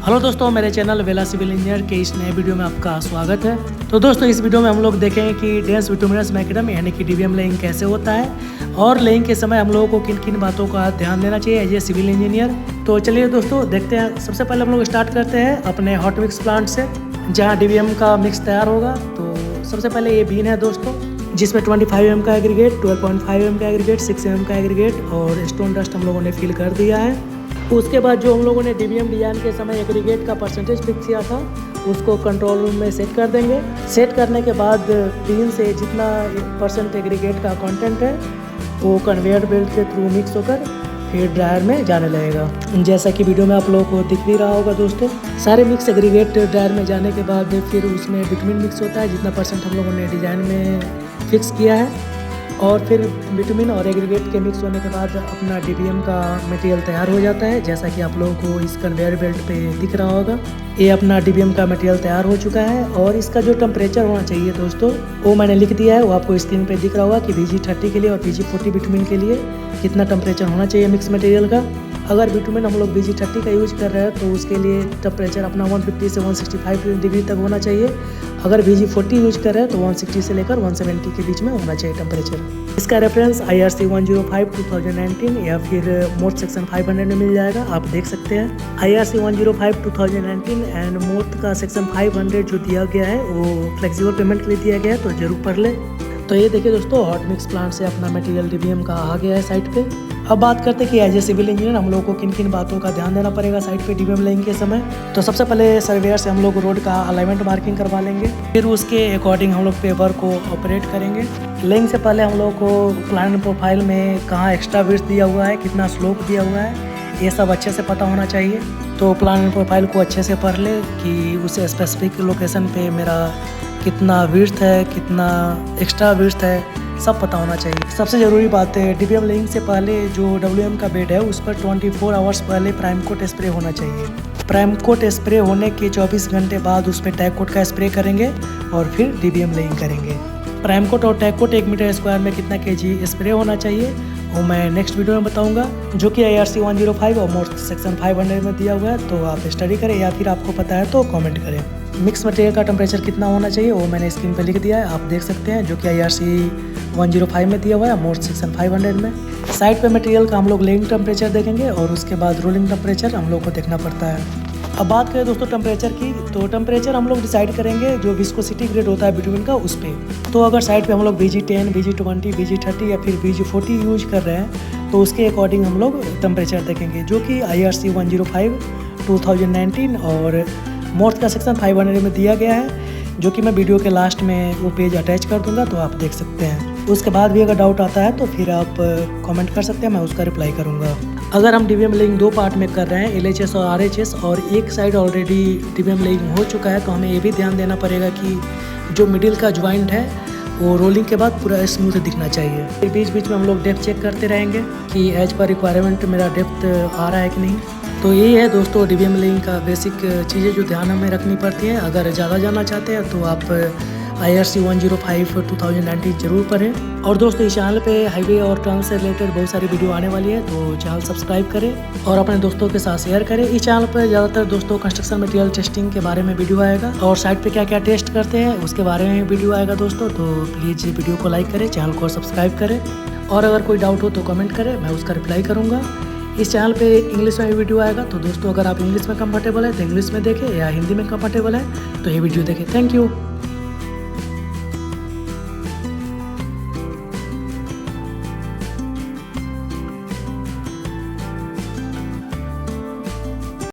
Hello दोस्तों, मेरे channel वेला सिविल इंजीनियर के इस नए वीडियो में आपका स्वागत है। तो दोस्तों, इस वीडियो में हम लोग देखेंगे कि डेंस बिटुमिनस मैकेडम यानी कि डीबीएम लेइंग कैसे होता है और लेइंग के समय हम लोगों को किन किन बातों का ध्यान देना चाहिए एज ए सिविल इंजीनियर। तो चलिए दोस्तों देखते हैं। सबसे पहले हम लोग स्टार्ट करते हैं अपने हॉट मिक्स प्लांट से, जहाँ डीबीएम का मिक्स तैयार होगा। तो सबसे पहले ये बीन है दोस्तों, जिसमें 25 mm का एग्रीगेट, 12.5 mm का एग्रीगेट, 6 mm का एग्रीगेट और स्टोन डस्ट हम लोगों ने फिल कर दिया है। उसके बाद जो हम लोगों ने डीबीएम डिजाइन के समय एग्रीगेट का परसेंटेज फिक्स किया था, उसको कंट्रोल रूम में सेट कर देंगे। सेट करने के बाद बीन से जितना % एग्रीगेट का कंटेंट है वो कन्वेयर बेल्ट के थ्रू मिक्स होकर फिर ड्रायर में जाने लगेगा। जैसा कि वीडियो में आप लोगों को दिख भी रहा होगा दोस्तों, सारे मिक्स एग्रीगेट ड्रायर में जाने के बाद फिर उसमें बिटुमिन मिक्स होता है जितना % हम लोगों ने डिज़ाइन में फिक्स किया है। और फिर बिटुमिन और एग्रीगेट के मिक्स होने के बाद अपना डीबीएम का मटेरियल तैयार हो जाता है। जैसा कि आप लोगों को इस कन्वेयर बेल्ट पे दिख रहा होगा, ये अपना डीबीएम का मटेरियल तैयार हो चुका है। और इसका जो टेम्परेचर होना चाहिए दोस्तों, वो मैंने लिख दिया है, वो आपको स्क्रीन पे दिख रहा होगा कि VG30 के लिए और VG40 बिटुमिन के लिए कितना टेम्परेचर होना चाहिए मिक्स मटेरियल का। अगर बिटुमिन हम लोग VG30 का यूज कर रहे हैं तो उसके लिए टेम्परेचर अपना 150 से 165 डिग्री तक होना चाहिए। अगर VG40 यूज कर रहे हैं तो 160 से लेकर 170 के बीच में होना चाहिए टेम्परेचर। इसका रेफरेंस IRC 105/2019 या फिर मोर्थ सेक्शन 500 में मिल जाएगा, आप देख सकते हैं। IRC 105/2019 एंड मोर्थ का सेक्शन 500 जो दिया गया है वो फ्लेक्सिबल पेमेंट के लिए दिया गया है, तो जरूर पढ़ ले। तो ये देखिए दोस्तों, हॉट मिक्स प्लांट से अपना मटेरियल डीबीएम का आ गया है साइट पे। अब बात करते हैं कि एज ए सिविल इंजीनियर हम लोग को किन किन बातों का ध्यान देना पड़ेगा साइट पे डीबीएम लेइंग के समय। तो सबसे पहले सर्वेयर से हम लोग रोड का अलाइनमेंट मार्किंग करवा लेंगे, फिर उसके अकॉर्डिंग हम लोग पेपर को ऑपरेट करेंगे। लेइंग से पहले हम लोग को प्लान प्रोफाइल में कहाँ एक्स्ट्रा विड्थ दिया हुआ है, कितना स्लोप दिया हुआ है, ये सब अच्छे से पता होना चाहिए। तो प्लान प्रोफाइल को अच्छे से पढ़ ले कि उस स्पेसिफिक लोकेशन पे मेरा कितना विड्थ है, कितना एक्स्ट्रा विड्थ है, सब पता होना चाहिए। सबसे ज़रूरी बात है, डीबीएम लेइंग से पहले जो WM का बेड है उस पर 24 आवर्स पहले प्राइम कोट स्प्रे होना चाहिए। प्राइम कोट स्प्रे होने के 24 घंटे बाद उस पर टैग कोट का स्प्रे करेंगे और फिर डीबीएम लेइंग करेंगे। प्राइम कोट और टैग कोट 1 मीटर स्क्वायर में कितना kg स्प्रे होना चाहिए वो मैं नेक्स्ट वीडियो में बताऊंगा, जो कि IRC 105 और मोर्थ सेक्शन 500 में दिया हुआ है। तो आप स्टडी करें या फिर आपको पता है तो कमेंट करें। मिक्स मटेरियल का टेम्परेचर कितना होना चाहिए वो मैंने स्क्रीन पे लिख दिया है, आप देख सकते हैं, जो कि IRC 105 में दिया हुआ है, मोर्थ सेक्शन 500 में। साइड पे मटेरियल का हम लोग लेइंग टेम्परेचर देखेंगे और उसके बाद रोलिंग टेम्परेचर हम लोग को देखना पड़ता है। अब बात करें दोस्तों टेम्परेचर की, तो टेम्परेचर हम लोग डिसाइड करेंगे जो विस्कोसिटी ग्रेड होता है बिटुमिन का उस पर। तो अगर साइड पे हम लोग VG10, VG20, VG30 या फिर VG40 यूज कर रहे हैं तो उसके अकॉर्डिंग हम लोग टेम्परेचर देखेंगे, जो कि IRC 105/2019 और मोर्थ का सेक्शन 500 में दिया गया है, जो कि मैं वीडियो के लास्ट में वो पेज अटैच कर दूंगा, तो आप देख सकते हैं। उसके बाद भी अगर डाउट आता है तो फिर आप कमेंट कर सकते हैं, मैं उसका रिप्लाई करूंगा। अगर हम डीबीएम लेइंग 2 पार्ट में कर रहे हैं, LHS और RHS, और एक साइड ऑलरेडी डीबीएम लेइंग हो चुका है, तो हमें ये भी ध्यान देना पड़ेगा कि जो मिडिल का ज्वाइंट है वो रोलिंग के बाद पूरा स्मूथ दिखना चाहिए। फिर बीच बीच में हम लोग डेप्थ चेक करते रहेंगे कि एज पर रिक्वायरमेंट मेरा डेप्थ आ रहा है कि नहीं। तो यही है दोस्तों डीबीएम लेइंग का बेसिक चीज़ें जो ध्यान हमें रखनी पड़ती हैं। अगर ज़्यादा जानना चाहते हैं तो आप IRC 105/2019 जरूर पढ़ें। और दोस्तों इस चैनल पे हाईवे और ट्रांस से रिलेटेड बहुत सारी वीडियो आने वाली है, तो चैनल सब्सक्राइब करें और अपने दोस्तों के साथ शेयर करें। इस चैनल पर ज़्यादातर दोस्तों कंस्ट्रक्शन मटेरियल टेस्टिंग के बारे में वीडियो आएगा और साइट पे क्या क्या टेस्ट करते हैं उसके बारे में वीडियो आएगा दोस्तों। तो प्लीज़ वीडियो को लाइक करें, चैनल को सब्सक्राइब करें और अगर कोई डाउट हो तो कमेंट करें, मैं उसका रिप्लाई करूँगा। इस चैनल पे इंग्लिश में भी वीडियो आएगा, तो दोस्तों अगर आप इंग्लिश में कंफर्टेबल है तो इंग्लिश में देखें या हिंदी में कंफर्टेबल है तो ये वीडियो देखें। Thank you.